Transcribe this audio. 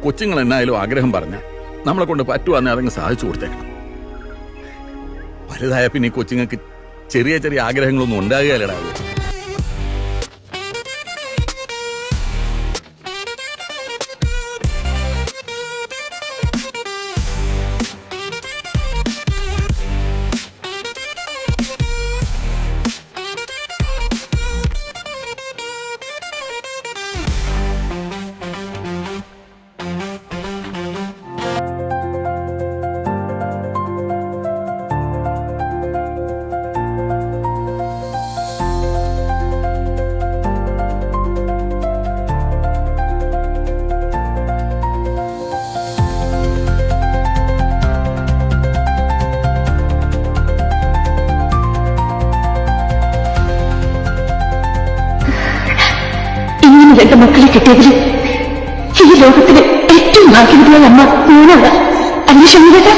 കൊച്ചുങ്ങൾ എന്നായാലും ആഗ്രഹം പറഞ്ഞ നമ്മളെ കൊണ്ട് പറ്റുവാന്നെ അതങ്ങ് സാധിച്ചു കൊടുത്തേക്കണം. വലുതായ പിന്നെ ഈ കൊച്ചുങ്ങൾക്ക് ചെറിയ ചെറിയ ആഗ്രഹങ്ങളൊന്നും ഉണ്ടാകുകയല്ലടാ. രണ്ട് മക്കളെ കിട്ടിയതിൽ ഈ ലോകത്തിലെ ഏറ്റവും ഭാഗ്യവതിയായ അമ്മ ഞാനാണ്. അന്വേഷണം കേട്ട